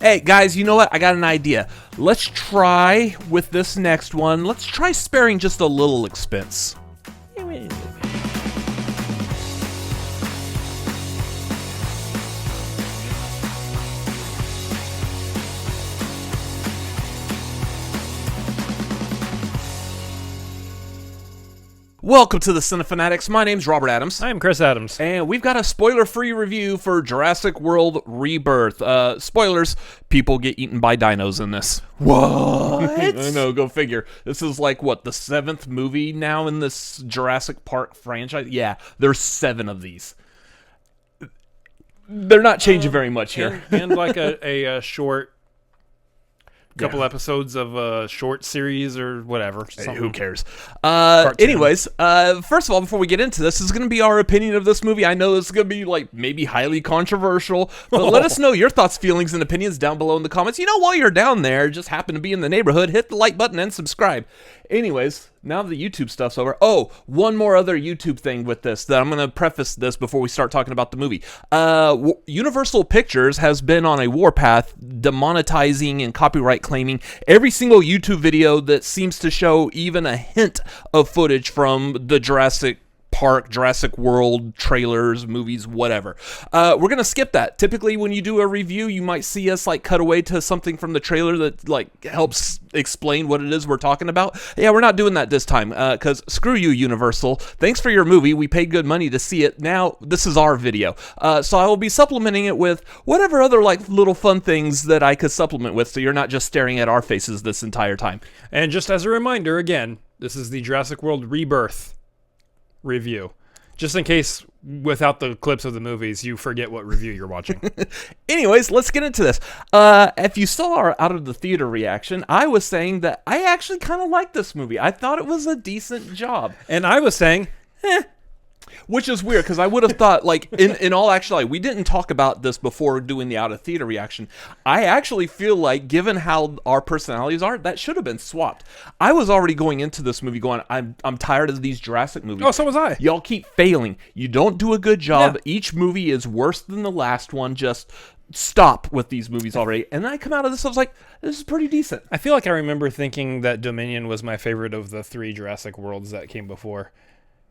Hey, guys, you know what? I got an idea. Let's try with this next one. Let's try sparing just a little expense. Welcome to the Cinefanatics. My name's Robert Adams. I'm Chris Adams. And we've got a spoiler-free review for Jurassic World Rebirth. Spoilers, people get eaten by dinos in this. What? I know, go figure. This is like, what, the 7th movie now in this Jurassic Park franchise? Yeah, there's 7 of these. They're not changing very much here. And like a short... couple episodes of a short series or whatever. Hey, who cares? Anyways, first of all, before we get into this is going to be our opinion of this movie. I know this is going to be like maybe highly controversial, but let us know your thoughts, feelings, and opinions down below in the comments. You know, while you're down there, just happen to be in the neighborhood, hit the like button and subscribe. Anyways, now the YouTube stuff's over. Oh, one more other YouTube thing with this that I'm going to preface this before we start talking about the movie. Universal Pictures has been on a warpath demonetizing and copyright claiming every single YouTube video that seems to show even a hint of footage from the Jurassic Park, Jurassic World trailers, movies, whatever. We're going to skip that. Typically, when you do a review, you might see us like cut away to something from the trailer that like helps explain what it is we're talking about. Yeah, we're not doing that this time because screw you, Universal. Thanks for your movie. We paid good money to see it. Now, this is our video. So I will be supplementing it with whatever other like little fun things that I could supplement with so you're not just staring at our faces this entire time. And just as a reminder, again, this is the Jurassic World Rebirth review, just in case without the clips of the movies you forget what review you're watching. Anyways, let's get into this. If you saw our out of the theater reaction, I was saying that I actually kind of liked this movie. I thought it was a decent job, And I was saying, which is weird because I would have thought, like, in all actuality, we didn't talk about this before doing the out of theater reaction. I actually feel like, given how our personalities are, that should have been swapped. I was already going into this movie going, I'm tired of these Jurassic movies. Oh, so was I. Y'all keep failing. You don't do a good job. Yeah. Each movie is worse than the last one. Just stop with these movies already. And then I come out of this, I was like, this is pretty decent. I feel like I remember thinking that Dominion was my favorite of the 3 Jurassic Worlds that came before.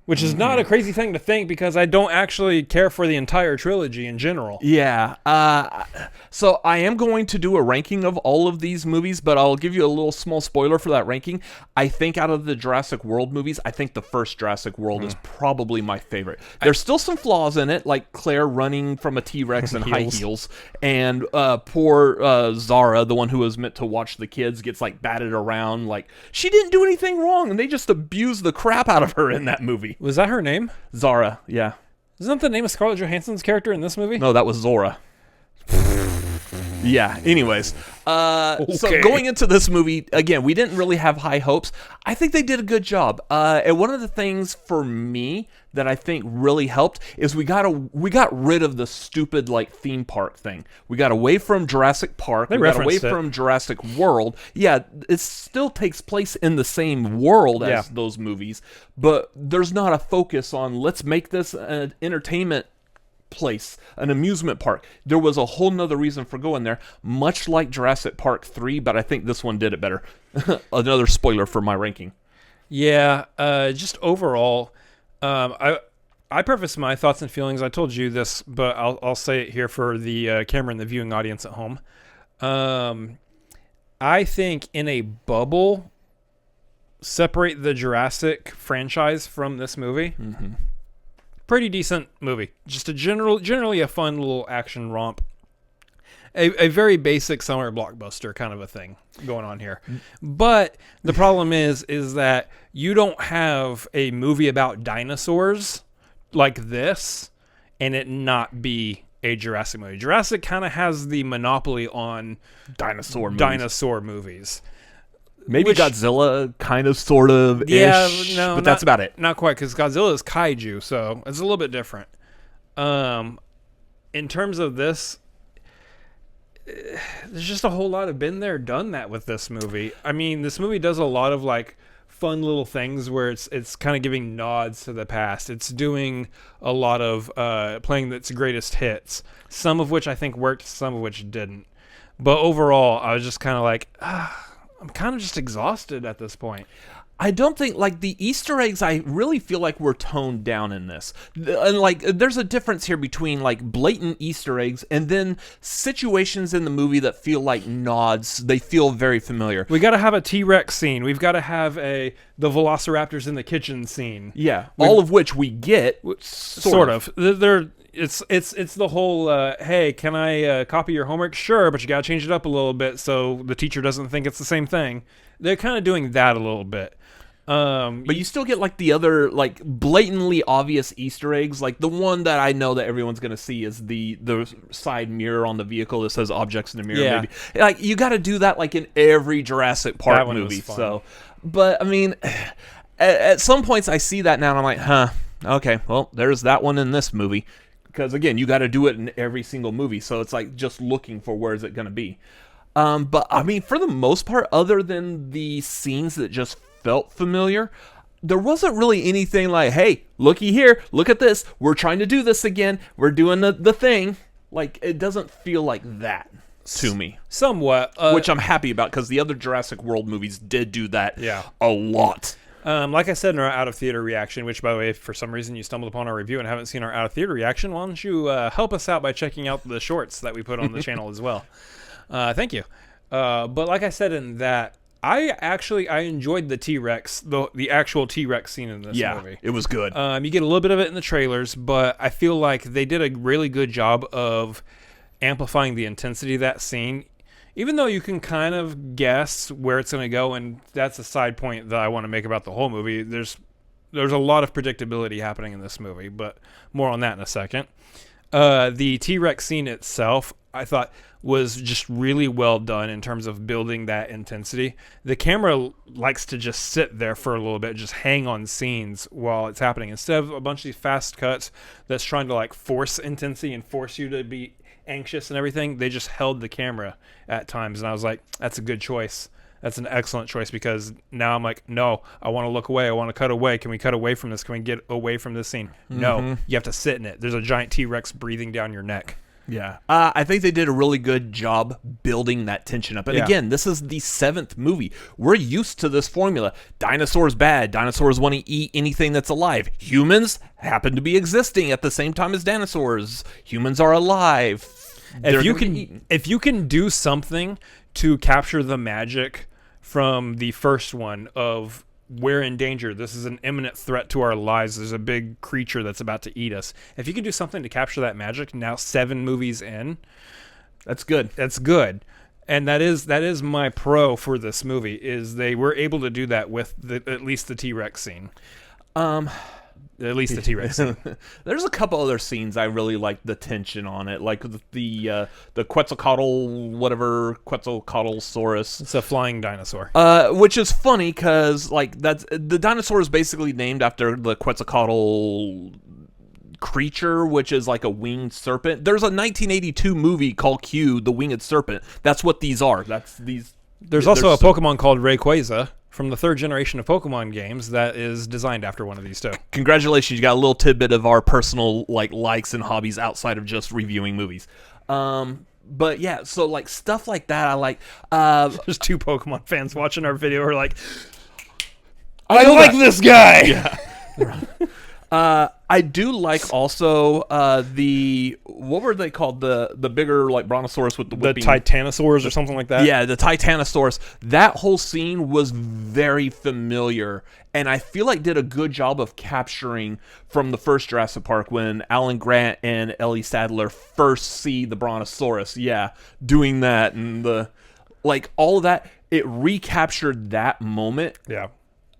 Which is not a crazy thing to think because I don't actually care for the entire trilogy in general. Yeah. So I am going to do a ranking of all of these movies, but I'll give you a little small spoiler for that ranking. I think out of the Jurassic World movies, I think the first Jurassic World is probably my favorite. There's still some flaws in it, like Claire running from a T-Rex in high heels, and poor Zara, the one who was meant to watch the kids, gets like batted around. Like, she didn't do anything wrong, and they just abused the crap out of her in that movie. Was that her name? Zara, yeah. Isn't that the name of Scarlett Johansson's character in this movie? No, that was Zora. Yeah, anyways. So going into this movie, again, we didn't really have high hopes. I think they did a good job. And one of the things for me that I think really helped is we got rid of the stupid like theme park thing. We got away from Jurassic Park. We got away from Jurassic World. Yeah, it still takes place in the same world as those movies, but there's not a focus on let's make this an entertainment place, an amusement park. There was a whole nother reason for going there, much like Jurassic Park 3, but I think this one did it better. Another spoiler for my ranking. Yeah, just overall, I preface my thoughts and feelings. I told you this, but I'll say it here for the camera and the viewing audience at home. I think in a bubble, separate the Jurassic franchise from this movie. Mm-hmm. Pretty decent movie. Just a generally a fun little action romp. A very basic summer blockbuster kind of a thing going on here. But the problem is that you don't have a movie about dinosaurs like this and it not be a Jurassic movie. Jurassic kind of has the monopoly on dinosaur movies. Maybe Godzilla, kind of, sort of, ish, but that's about it. Not quite, because Godzilla is kaiju, so it's a little bit different. In terms of this, there's just a whole lot of been there, done that with this movie. I mean, this movie does a lot of like fun little things where it's kind of giving nods to the past. It's doing a lot of playing its greatest hits, some of which I think worked, some of which didn't. But overall, I was just kind of like, I'm kind of just exhausted at this point. I don't think, like, the Easter eggs, I really feel like were toned down in this. And, like, there's a difference here between, like, blatant Easter eggs and then situations in the movie that feel like nods. They feel very familiar. We got to have a T-Rex scene. We've got to have the Velociraptors in the kitchen scene. Yeah, all of which we get, sort of. It's the whole, hey, can I copy your homework? Sure, but you got to change it up a little bit so the teacher doesn't think it's the same thing. They're kind of doing that a little bit. But you still get, like, the other, like, blatantly obvious Easter eggs. Like, the one that I know that everyone's going to see is the side mirror on the vehicle that says objects in the mirror. Yeah. Maybe. Like, you got to do that, like, in every Jurassic Park movie. So, but, I mean, at some points I see that now and I'm like, okay, well, there's that one in this movie. Because, again, you got to do it in every single movie. So it's like just looking for where is it going to be. But, I mean, for the most part, other than the scenes that just felt familiar, there wasn't really anything like, hey, looky here, look at this, we're trying to do this again, we're doing the thing. Like, it doesn't feel like that to me. Somewhat. Which I'm happy about, because the other Jurassic World movies did do that a lot. Like I said in our out-of-theater reaction, which, by the way, if for some reason you stumbled upon our review and haven't seen our out-of-theater reaction, why don't you help us out by checking out the shorts that we put on the channel as well. Thank you. But like I said in that, I enjoyed the T-Rex, the actual T-Rex scene in this movie. It was good. You get a little bit of it in the trailers, but I feel like they did a really good job of amplifying the intensity of that scene, even though you can kind of guess where it's going to go, and that's a side point that I want to make about the whole movie. There's a lot of predictability happening in this movie, but more on that in a second. The T-Rex scene itself, I thought, was just really well done in terms of building that intensity. The camera likes to just sit there for a little bit, just hang on scenes while it's happening, instead of a bunch of these fast cuts that's trying to, like, force intensity and force you to be anxious and everything. They just held the camera at times, and I was like, that's a good choice. That's an excellent choice, because now I'm like, no, I want to look away. I want to cut away. Can we cut away from this? Can we get away from this scene? Mm-hmm. No, you have to sit in it. There's a giant T-Rex breathing down your neck. Yeah. I think they did a really good job building that tension up. And again, this is the 7th movie. We're used to this formula. Dinosaurs bad. Dinosaurs want to eat anything that's alive. Humans happen to be existing at the same time as dinosaurs. Humans are alive. If you can do something to capture the magic from the first one of, we're in danger, this is an imminent threat to our lives, there's a big creature that's about to eat us. If you can do something to capture that magic, now 7 movies in, that's good. That's good. And that is my pro for this movie, is they were able to do that with at least the T-Rex scene. At least the T-Rex scene. There's a couple other scenes I really like the tension on it, like the Quetzalcoatlsaurus. It's a flying dinosaur. Which is funny because, like, that's the dinosaur is basically named after the Quetzalcoatl creature, which is like a winged serpent. There's a 1982 movie called Q, The Winged Serpent. That's what these are. There's also a Pokemon called Rayquaza from the 3rd generation of Pokemon games that is designed after one of these two. Congratulations, you got a little tidbit of our personal likes and hobbies outside of just reviewing movies. But yeah, so like stuff like that I like. There's 2 Pokemon fans watching our video who are like, I like this guy! Yeah. I do like also what were they called, the bigger, like, brontosaurus with the whipping, the Titanosaurs or something like that. Yeah, the Titanosaurus. That whole scene was very familiar, and I feel like did a good job of capturing from the first Jurassic Park when Alan Grant and Ellie Sattler first see the brontosaurus. Yeah, doing that and all of that. It recaptured that moment. Yeah.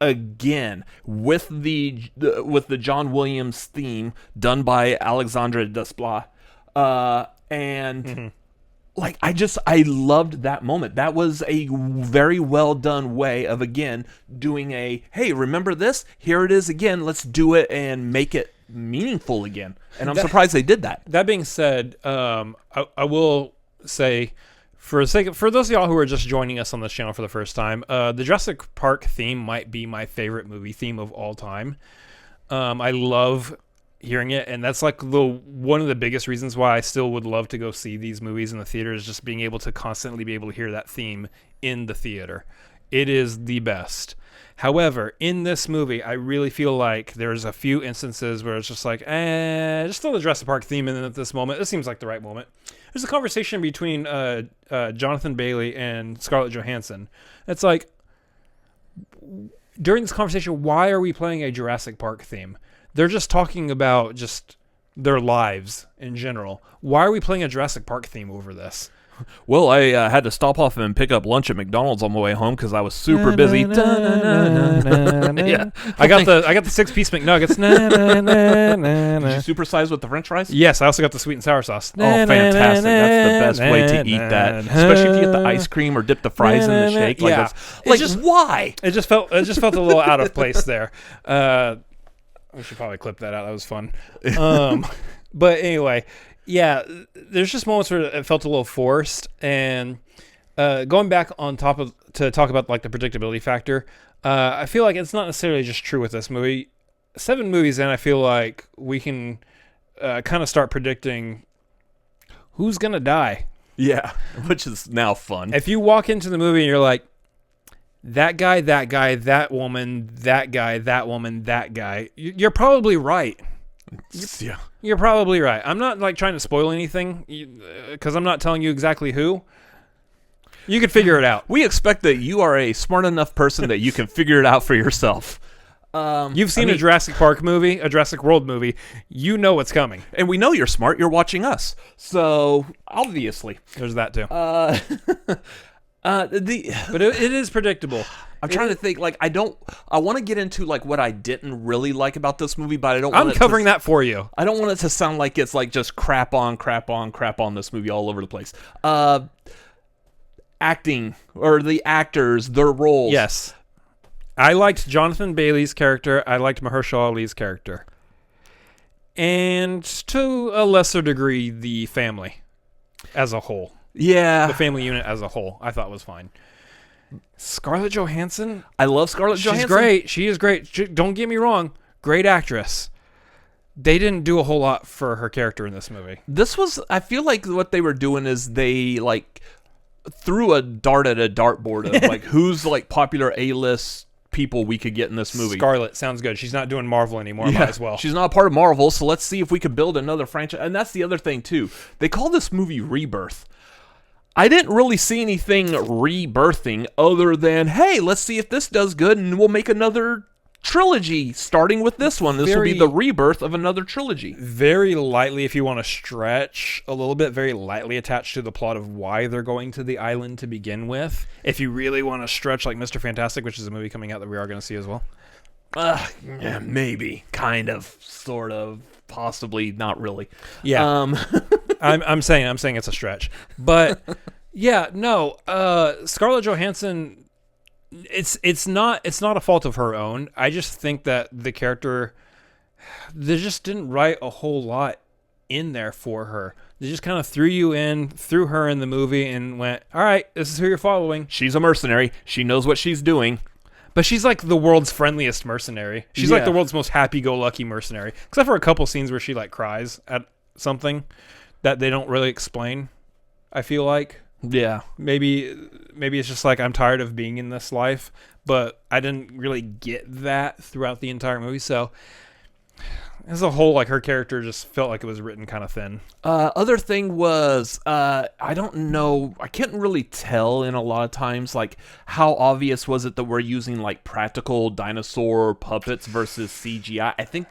Again, with the John Williams theme done by Alexandre Desplat, and I loved that moment. That was a very well done way of, again, doing hey, remember this? Here it is again. Let's do it and make it meaningful again. And I'm surprised they did that. That being said, I will say, for those of y'all who are just joining us on this channel for the first time, the Jurassic Park theme might be my favorite movie theme of all time. I love hearing it, and that's like one of the biggest reasons why I still would love to go see these movies in the theater, is just being able to constantly be able to hear that theme in the theater. It is the best. However, in this movie, I really feel like there's a few instances where it's just like, just throw the Jurassic Park theme in at this moment. This seems like the right moment. There's a conversation between Jonathan Bailey and Scarlett Johansson. It's like, during this conversation, why are we playing a Jurassic Park theme? They're just talking about just their lives in general. Why are we playing a Jurassic Park theme over this? Well, I had to stop off and pick up lunch at McDonald's on my way home because I was super busy. Yeah, I got the 6-piece McNuggets. Did you supersize with the French fries? Yes, I also got the sweet and sour sauce. Oh, fantastic! That's the best way to eat that, especially if you get the ice cream or dip the fries in the shake. Like, yeah, why? It just felt a little out of place there. We should probably clip that out. That was fun. But anyway. Yeah, there's just moments where it felt a little forced, and going back on top of to talk about like the predictability factor, I feel like it's not necessarily just true with this movie. 7 movies in, I feel like we can kind of start predicting who's gonna die. Yeah, which is now fun. If you walk into the movie and you're like, that guy, that woman, that guy, that woman, that guy, you're probably right. Yeah. You're probably right. I'm not like trying to spoil anything because I'm not telling you exactly who. You can figure it out. We expect that you are a smart enough person that you can figure it out for yourself. You've seen a Jurassic Park movie, a Jurassic World movie. You know what's coming. And we know you're smart. You're watching us. So, obviously. There's that too. But it is predictable. I'm trying to think, like, I want to get into, like, what I didn't really like about this movie, but I don't I'm covering that for you. I don't want it to sound like it's, like, just crap on this movie all over the place. Acting, or the actors, their roles. Yes. I liked Jonathan Bailey's character. I liked Mahershala Ali's character. And to a lesser degree, the family as a whole. Yeah. The family unit as a whole, I thought was fine. Scarlett Johansson? I love Scarlett Johansson. She's great. She is great. Don't get me wrong. Great actress. They didn't do a whole lot for her character in this movie. I feel like what they were doing is they, like, threw a dart at a dartboard of, like, who's, like, popular A-list people we could get in this movie. Scarlett sounds good. She's not doing Marvel anymore, might as well. She's not a part of Marvel, so let's see if we could build another franchise. And that's the other thing, too. They call this movie Rebirth. I didn't really see anything rebirthing other than, hey, let's see if this does good and we'll make another trilogy starting with this one. This will be the rebirth of another trilogy. Very lightly, if you want to stretch a little bit, very lightly attached to the plot of why they're going to the island to begin with. If you really want to stretch like Mr. Fantastic, which is a movie coming out that we are going to see as well. Yeah, maybe. Kind of. Sort of. Possibly. Not really. Yeah. I'm saying it's a stretch. But yeah, no. Scarlett Johansson, it's not a fault of her own. I just think that the character, they just didn't write a whole lot in there for her. They just kind of threw her in the movie and went, all right, this is who you're following. She's a mercenary. She knows what she's doing. But she's like the world's friendliest mercenary. She's like the world's most happy-go-lucky mercenary. Except for a couple scenes where she like cries at something that they don't really explain, I feel like. Yeah. Maybe it's just like, I'm tired of being in this life. But I didn't really get that throughout the entire movie. So as a whole, like, her character just felt like it was written kind of thin. Other thing was, I don't know, I couldn't really tell in a lot of times, like, how obvious was it that we're using, like, practical dinosaur puppets versus CGI? I think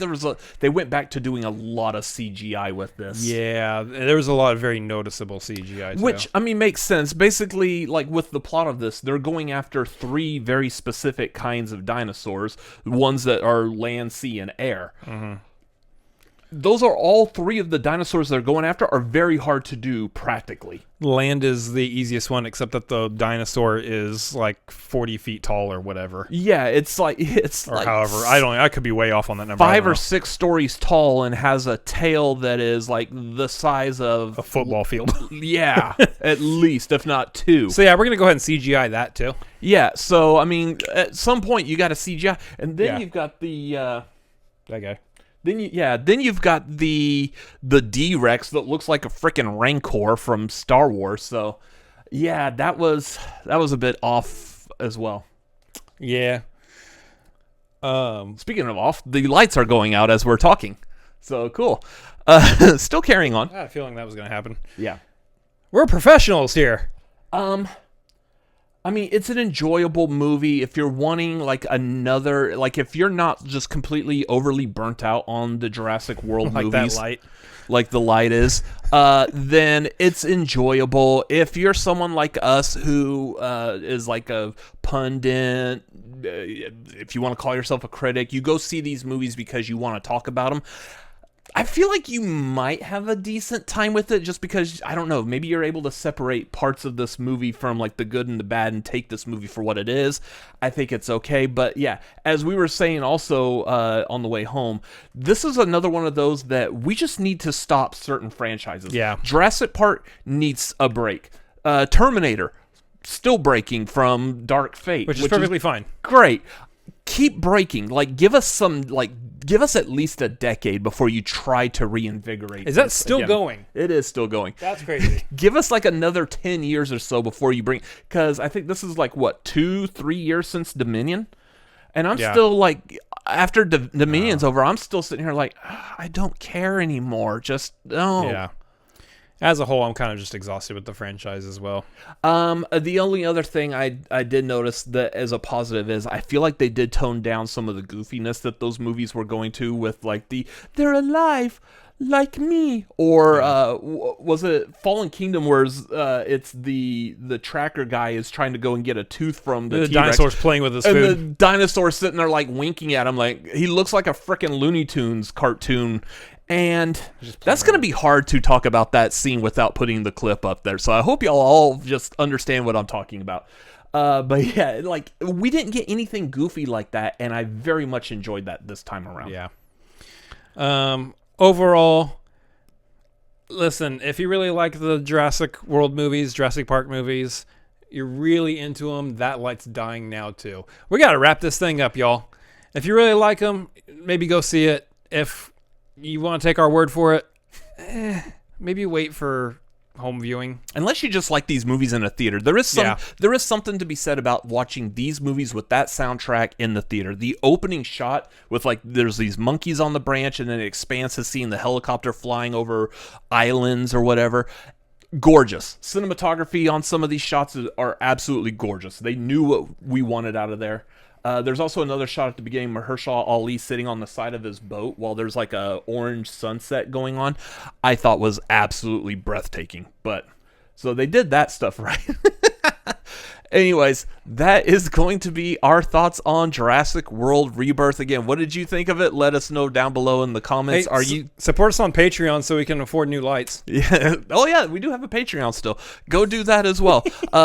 they went back to doing a lot of CGI with this. Yeah, there was a lot of very noticeable CGI, too. Which, I mean, makes sense. Basically, like, with the plot of this, they're going after 3 very specific kinds of dinosaurs, ones that are land, sea, and air. Mm-hmm. Those are all 3 of the dinosaurs they're going after are very hard to do practically. Land is the easiest one, except that the dinosaur is like 40 feet tall or whatever. Yeah, it's like however, I could be way off on that number. 5 or 6 stories tall and has a tail that is like the size of a football field. Yeah, at least, if not 2. So yeah, we're gonna go ahead and CGI that too. Yeah, so I mean, at some point you got to CGI, and then you've got the that guy. Then you've got the D-Rex that looks like a freaking Rancor from Star Wars. So, yeah, that was a bit off as well. Yeah. Speaking of off, the lights are going out as we're talking. So cool. Still carrying on. I had a feeling that was going to happen. Yeah. We're professionals here. I mean, it's an enjoyable movie if you're wanting like another, like if you're not just completely overly burnt out on the Jurassic World like movies, that light. like the light is, then it's enjoyable. If you're someone like us who is like a pundit, if you want to call yourself a critic, you go see these movies because you want to talk about them. I feel like you might have a decent time with it just because, I don't know, maybe you're able to separate parts of this movie from like the good and the bad and take this movie for what it is. I think it's okay. But yeah, as we were saying also on the way home, this is another one of those that we just need to stop certain franchises. Yeah. Jurassic Park needs a break. Terminator, still breaking from Dark Fate. Which is perfectly fine. Great. Keep breaking. Like, give us at least a decade before you try to reinvigorate. Is that still going? It is still going. That's crazy. Give us like another 10 years or so before you bring, because I think this is like what, 2-3 years since Dominion, and I'm still like, after Dominion's over, I'm still sitting here like, I don't care anymore. Just no. Yeah. As a whole, I'm kind of just exhausted with the franchise as well. The only other thing I did notice that as a positive is I feel like they did tone down some of the goofiness that those movies were going to with like they're alive like me, or was it Fallen Kingdom where it's the tracker guy is trying to go and get a tooth from the T-Rex, dinosaur's playing with his and food. the dinosaur sitting there like winking at him like he looks like a frickin' Looney Tunes cartoon. And that's going to be hard to talk about that scene without putting the clip up there. So I hope y'all all just understand what I'm talking about. But yeah, like we didn't get anything goofy like that, and I very much enjoyed that this time around. Yeah. Overall, listen, if you really like the Jurassic World movies, Jurassic Park movies, you're really into them, that light's dying now too. We got to wrap this thing up, y'all. If you really like them, maybe go see it. If you want to take our word for it, maybe wait for home viewing. Unless you just like these movies in a theater. There is something to be said about watching these movies with that soundtrack in the theater. The opening shot with like there's these monkeys on the branch and then it expands to seeing the helicopter flying over islands or whatever. Gorgeous. Cinematography on some of these shots are absolutely gorgeous. They knew what we wanted out of there. There's also another shot at the beginning, Mahershala Ali sitting on the side of his boat while there's like a orange sunset going on. I thought was absolutely breathtaking. But so they did that stuff right. Anyways, that is going to be our thoughts on Jurassic World Rebirth. Again, what did you think of it? Let us know down below in the comments. Hey, you support us on Patreon so we can afford new lights? Yeah. Oh yeah, we do have a Patreon still. Go do that as well.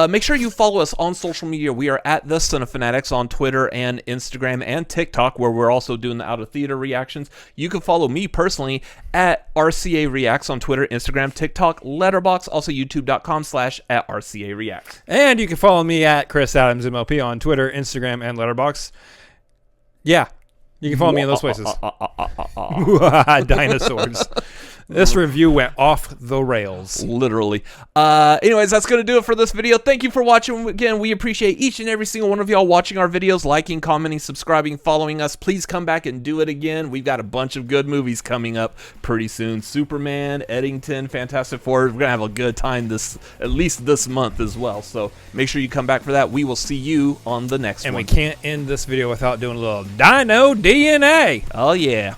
Make sure you follow us on social media. We are at the Cinefanatics on Twitter and Instagram and TikTok, where we're also doing the out of theater reactions. You can follow me personally at RCA Reacts on Twitter, Instagram, TikTok, Letterboxd, also youtube.com/@RCA Reacts. And you can follow me at Chris Adams MLP on Twitter, Instagram, and Letterboxd. Yeah, you can follow me in those places. Dinosaurs. This review went off the rails. Literally. Anyways, that's going to do it for this video. Thank you for watching. Again, we appreciate each and every single one of y'all watching our videos, liking, commenting, subscribing, following us. Please come back and do it again. We've got a bunch of good movies coming up pretty soon. Superman, Eddington, Fantastic Four. We're going to have a good time at least this month as well. So make sure you come back for that. We will see you on the next one. And we can't end this video without doing a little Dino DNA. Oh, yeah.